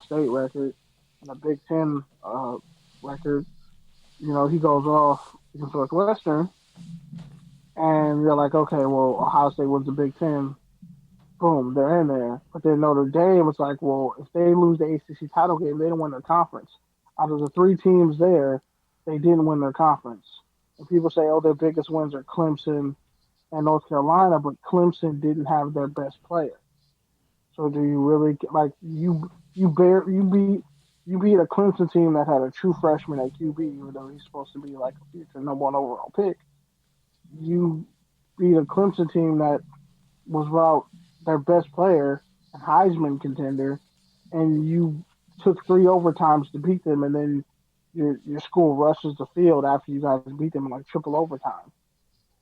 State record and a Big Ten record. You know, he goes off against Northwestern, and you're like, okay, well, Ohio State wins the Big Ten. Boom, they're in there. But then Notre Dame was like, well, if they lose the ACC title game, they don't win their conference. Out of the 3 teams there, they didn't win their conference. And people say, oh, their biggest wins are Clemson and North Carolina, but Clemson didn't have their best player. So do you really like you beat a Clemson team that had a true freshman at QB, even though he's supposed to be like a future number 1 overall pick? You beat a Clemson team that was without their best player, a Heisman contender, and you took 3 overtimes to beat them, and then your school rushes the field after you guys beat them in like triple overtime.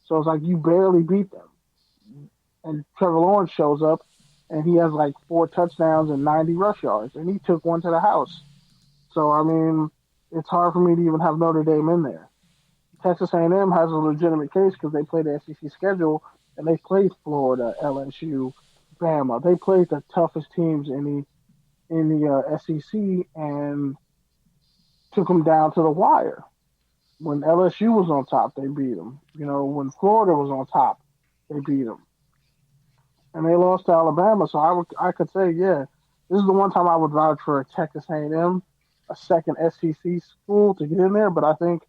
So it's like you barely beat them. And Trevor Lawrence shows up, and he has like 4 touchdowns and 90 rush yards, and he took one to the house. So, I mean, it's hard for me to even have Notre Dame in there. Texas A&M has a legitimate case because they played the SEC schedule, and they played Florida, LSU, Bama. They played the toughest teams in the SEC and took them down to the wire. When LSU was on top, they beat them. You know, when Florida was on top, they beat them. And they lost to Alabama, so I could say, yeah, this is the one time I would vouch for a Texas A&M, a second SEC school to get in there. But I think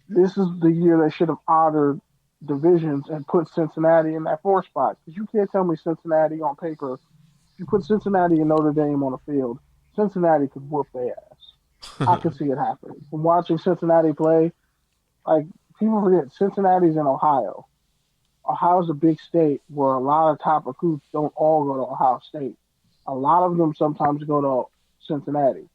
this is the year they should have honored divisions and put Cincinnati in that 4 spot. Because you can't tell me Cincinnati on paper. If you put Cincinnati and Notre Dame on the field, Cincinnati could whoop their ass. I could see it happening. From watching Cincinnati play, like, people forget Cincinnati's in Ohio. Ohio's a big state where a lot of top recruits don't all go to Ohio State. A lot of them sometimes go to Cincinnati.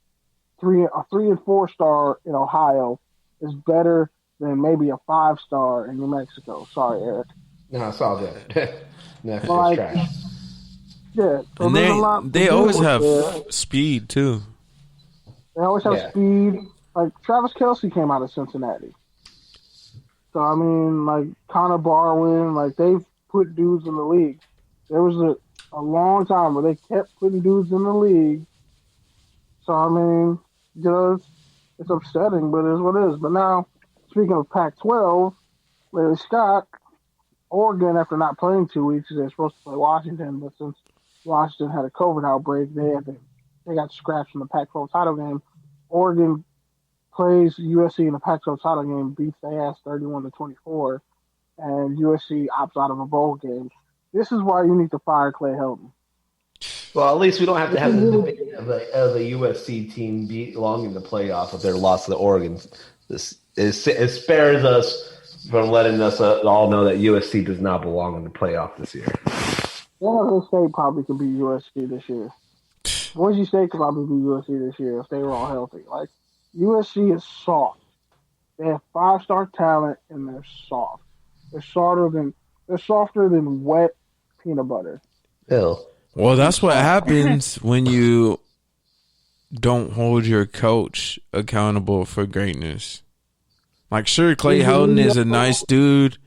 A 3 and 4 star in Ohio is better than maybe a 5-star in New Mexico. Sorry, Eric. No, it's all good. Next like, trash. Yeah, so and they always have speed too. They always have speed. Like Travis Kelce came out of Cincinnati. So I mean, like Connor Barwin, like they've put dudes in the league. There was a long time where they kept putting dudes in the league. So I mean, you know, it's upsetting, but it is what it is. But now, speaking of Pac-12, Larry Scott, Oregon, after not playing 2 weeks, they're supposed to play Washington, but since Washington had a COVID outbreak, they got scratched from the Pac-12 title game. Oregon plays USC in the Pac-12 title game, beats their ass 31-24, and USC opts out of a bowl game. This is why you need to fire Clay Helton. Well, at least we don't have to have the debate of the USC team belonging in the playoff with their loss to the Oregon. It spares us from letting us all know that USC does not belong in the playoff this year. Boise State probably could beat USC this year. Boise State could probably beat USC this year if they were all healthy. Like, USC is soft. They have 5-star talent, and they're soft. They're softer than wet peanut butter. Ew. Well, that's what happens when you don't hold your coach accountable for greatness. Like, sure, Clay Helton is a nice dude.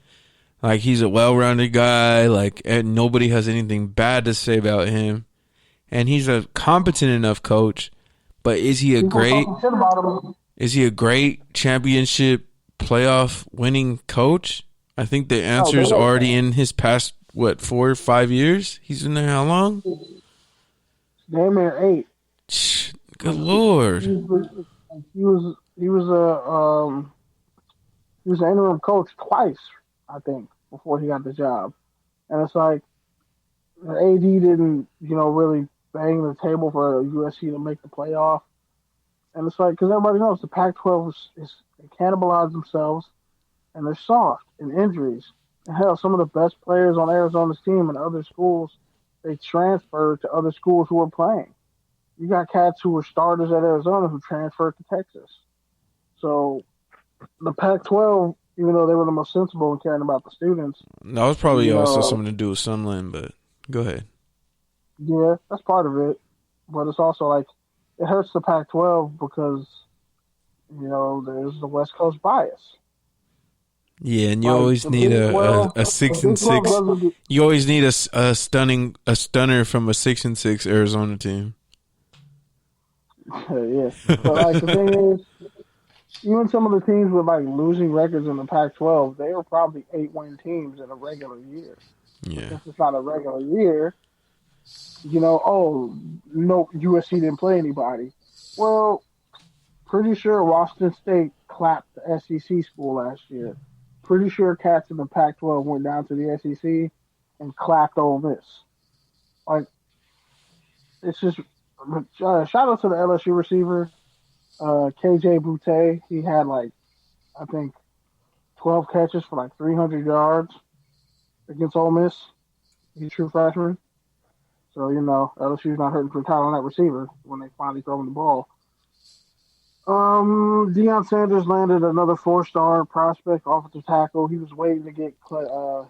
Like, he's a well-rounded guy. Like, and nobody has anything bad to say about him. And he's a competent enough coach. But is he a great championship playoff winning coach? I think the answer is already in his past, 4 or 5 years? He's in there how long? Damn near 8. Good Lord. He was an interim coach twice, I think, before he got the job. And it's like the AD didn't, really bang the table for USC to make the playoff. And it's like, because everybody knows the Pac-12 is they cannibalize themselves, and they're soft in injuries. And hell, some of the best players on Arizona's team and other schools, they transferred to other schools who were playing. You got cats who were starters at Arizona who transferred to Texas. So the Pac-12, even though they were the most sensible in caring about the students. That was probably also something to do with Sumlin, but go ahead. Yeah, that's part of it. But it's also like, it hurts the Pac-12 because, there's the West Coast bias. Yeah, and you always need a 6-6. You always need a stunner from a 6-6 Arizona team. Yeah. But like the thing is, even some of the teams with like losing records in the Pac-12, they were probably 8-win teams in a regular year. But Yeah. since it's not a regular year, no, USC didn't play anybody. Well, pretty sure Washington State clapped the SEC school last year. Pretty sure cats in the Pac-12 went down to the SEC and clapped Ole Miss. Like, it's just shout out to the LSU receiver, KJ Butte. He had like, I think, 12 catches for like 300 yards against Ole Miss. He's a true freshman. So, LSU's not hurting for talent on that receiver when they finally throw him the ball. Deion Sanders landed another 4-star prospect offensive tackle. He was waiting to get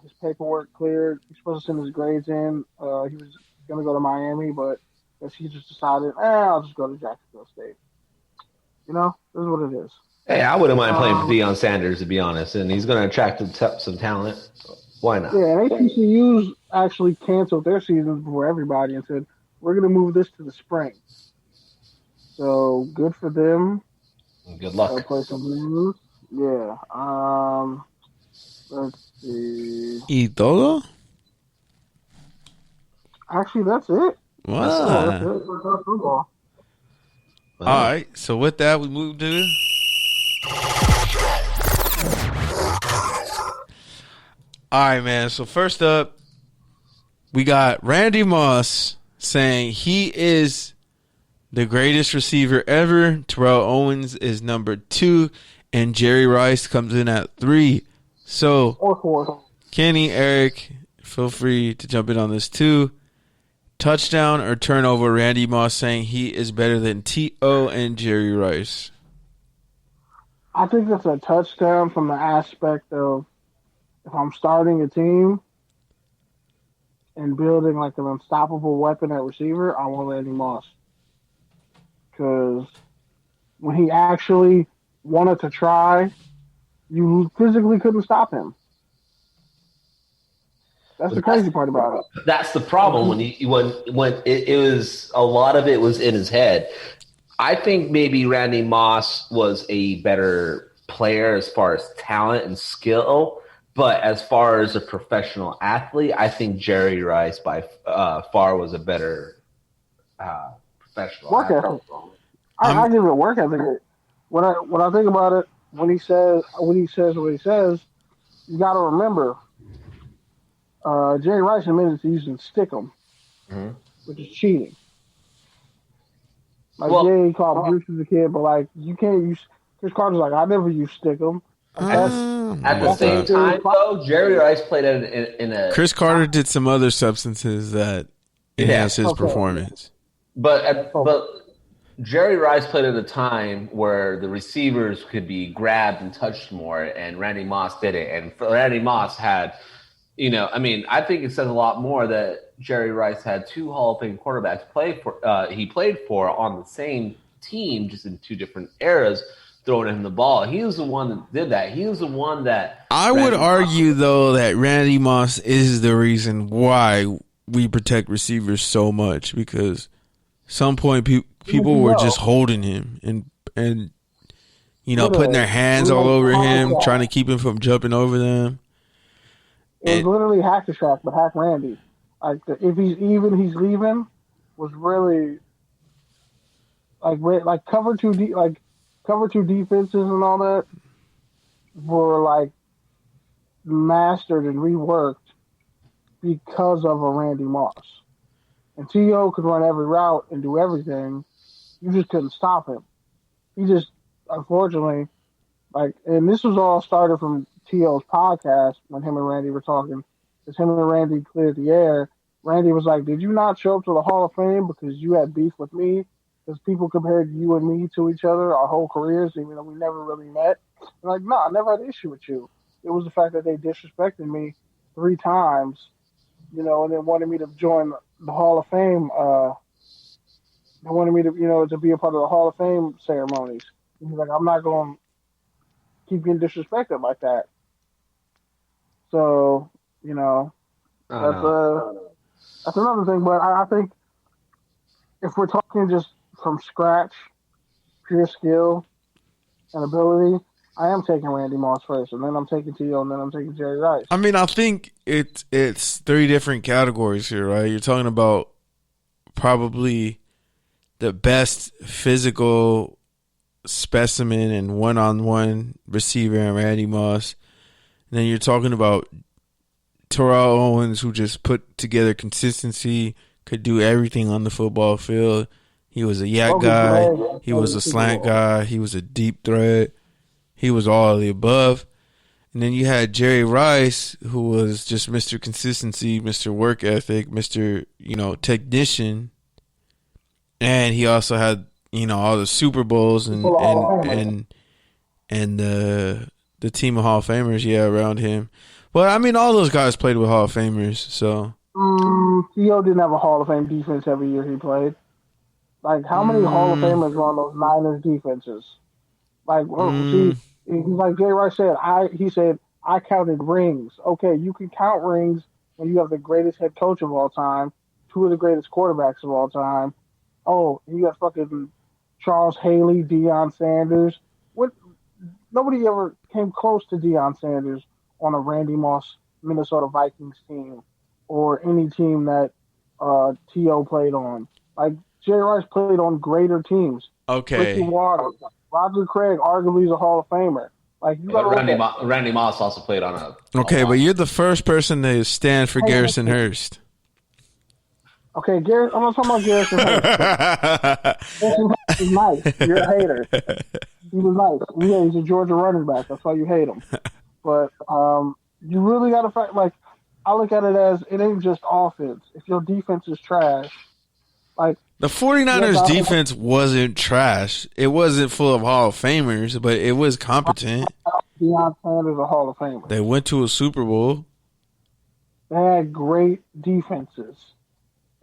his paperwork cleared. He's supposed to send his grades in. He was going to go to Miami, but he just decided, I'll just go to Jacksonville State. This is what it is. Hey, I wouldn't mind playing for Deion Sanders, to be honest, and he's going to attract some talent. Why not? Yeah, and HBCUs actually canceled their seasons before everybody and said, we're going to move this to the spring. So, good for them. Good luck. They'll play some games. Yeah. Let's see. ¿Y todo? Actually, that's it. Wow. That's it for football. All right. So with that, we move to. All right, man. So first up, we got Randy Moss saying he is the greatest receiver ever. Terrell Owens is number 2, and Jerry Rice comes in at 3. So, Or 4. Kenny, Eric, feel free to jump in on this too. Touchdown or turnover, Randy Moss saying he is better than T.O. and Jerry Rice. I think that's a touchdown from the aspect of if I'm starting a team and building like an unstoppable weapon at receiver, I want Randy Moss. Because when he actually wanted to try, you physically couldn't stop him. That's the crazy part about it. That's the problem when it was a lot of it was in his head. I think maybe Randy Moss was a better player as far as talent and skill, but as far as a professional athlete, I think Jerry Rice by far was a better professional work athlete. ethic. I give it work ethic. When I think about it, when he says what he says, you got to remember. Jerry Rice admitted to using stickum, which is cheating. He called Bruce as a kid, but like you can't use. Chris Carter's like, I never used stickum. At the same time, though, Jerry Rice played in a. Chris Carter did some other substances that enhanced his performance. But Jerry Rice played at a time where the receivers could be grabbed and touched more, and Randy Moss did it. And Randy Moss had. I think it says a lot more that Jerry Rice had 2 Hall of Fame quarterbacks he played for on the same team, just in 2 different eras, throwing him the ball. He was the one that did that. He was the one that. I would argue, though, that Randy Moss is the reason why we protect receivers so much, because some point people were just holding him and putting their hands all over him, trying to keep him from jumping over them. It was literally hack the track, but hack Randy. Like if he's leaving was really like cover 2 defenses and all that were like mastered and reworked because of a Randy Moss. And T.O. could run every route and do everything. You just couldn't stop him. He just, unfortunately, and this was all started from T.O.'s podcast when him and Randy were talking. Because him and Randy cleared the air. Randy was like, did you not show up to the Hall of Fame because you had beef with me? Because people compared you and me to each other our whole careers, even though we never really met. I'm like, no, I never had an issue with you. It was the fact that they disrespected me 3 times, and then wanted me to join the Hall of Fame. They wanted me to be a part of the Hall of Fame ceremonies. He's like, I'm not going to keep getting disrespected like that. So, that's another thing. But I think if we're talking just from scratch, pure skill and ability, I am taking Randy Moss first, and then I'm taking T.O., and then I'm taking Jerry Rice. I mean, I think it's three different categories here, right? You're talking about probably the best physical specimen and one-on-one receiver in Randy Moss. And then you're talking about Terrell Owens, who just put together consistency, could do everything on the football field. He was a yak guy. He was a slant guy. He was a deep threat. He was all of the above. And then you had Jerry Rice, who was just Mr. Consistency, Mr. Work Ethic, Mr. Technician. And he also had, all the Super Bowls and the team of Hall of Famers, around him. But, I mean, all those guys played with Hall of Famers, so. T.O. didn't have a Hall of Fame defense every year he played. Like, how many Hall of Famers were on those Niners defenses? Like, like Jerry Rice said, I counted rings. Okay, you can count rings when you have the greatest head coach of all time, two of the greatest quarterbacks of all time. Oh, you got fucking Charles Haley, Deion Sanders. Nobody ever came close to Deion Sanders on a Randy Moss Minnesota Vikings team or any team that T.O. played on. Like, Jerry Rice played on greater teams. Okay. Ricky Watters, Roger Craig, arguably is a Hall of Famer. Like, you Randy Moss also played on a. Okay, but you're the first person to stand for Garrison Hurst. Okay, Garrett. I'm not talking about Garrison Hurst. Garrison Hurst is nice. You're a hater. He was nice. Yeah, he's a Georgia running back. That's why you hate him. But you really got to fight. Like, I look at it as it ain't just offense. If your defense is trash, like. The 49ers defense wasn't trash. It wasn't full of Hall of Famers, but it was competent. Deion Sanders is a Hall of Famer. They went to a Super Bowl. They had great defenses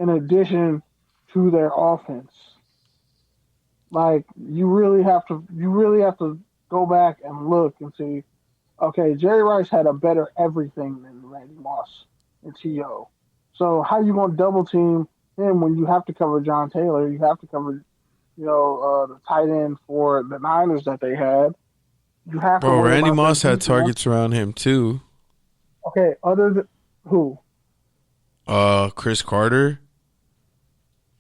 in addition to their offense. Like, you really have to go back and look and see, okay, Jerry Rice had a better everything than Randy Moss and T.O. So how you going to double team him when you have to cover John Taylor? You have to cover, the tight end for the Niners that they had. You have to. Randy Moss had targets around him too. Okay, other than who? Chris Carter.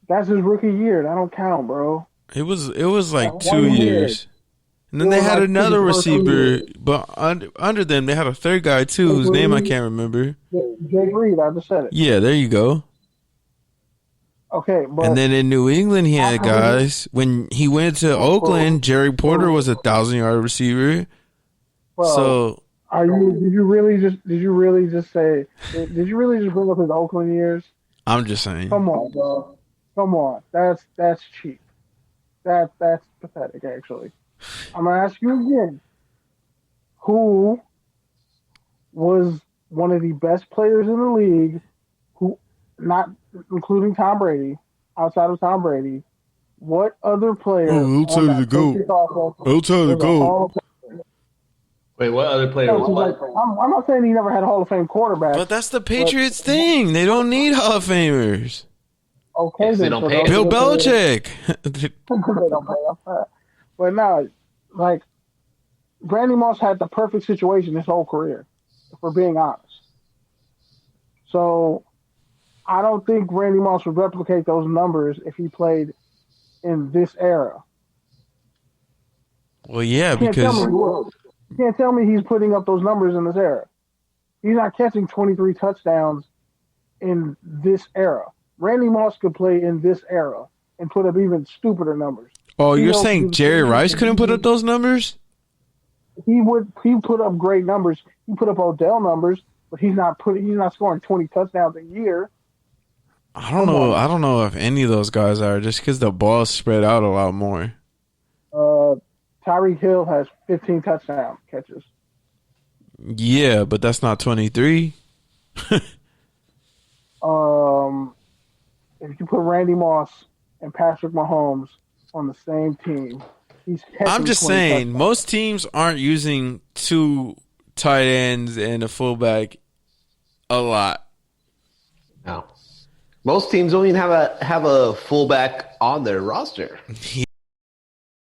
That's his rookie year. That don't count, bro. It was like 2 years. And then they had another receiver, but under them they had a third guy too, whose name I can't remember. Jake Reed, I just said it. Yeah, there you go. Okay, but and then in New England he had guys. When he went to Oakland, Jerry Porter was a 1,000-yard receiver. Well, so did you really just bring up his Oakland years? I'm just saying. Come on, bro. Come on. That's cheap. That's pathetic, actually. I'm gonna ask you again. Who was one of the best players in the league, who, not including Tom Brady, outside of Tom Brady, what other player? He'll tell you to go. He'll tell you to go. Wait, what other player was what? I'm not saying he never had a Hall of Fame quarterback. But that's the Patriots thing. They don't need Hall of Famers. Okay, yes, they don't pay. Bill Belichick. They don't pay. But no, like, Randy Moss had the perfect situation his whole career, if we're being honest. So I don't think Randy Moss would replicate those numbers if he played in this era. Well, yeah, because you can't tell me he's putting up those numbers in this era. He's not catching 23 touchdowns in this era. Randy Moss could play in this era and put up even stupider numbers. Oh, you're saying Jerry Rice couldn't put up those numbers? He put up great numbers. He put up Odell numbers, but he's not scoring 20 touchdowns a year. I don't know if any of those guys are, just because the ball's spread out a lot more. Tyreek Hill has 15 touchdown catches. Yeah, but that's not 23. If you put Randy Moss and Patrick Mahomes on the same team, I'm just saying, touchdowns. Most teams aren't using two tight ends and a fullback a lot. No. Most teams don't even have a fullback on their roster.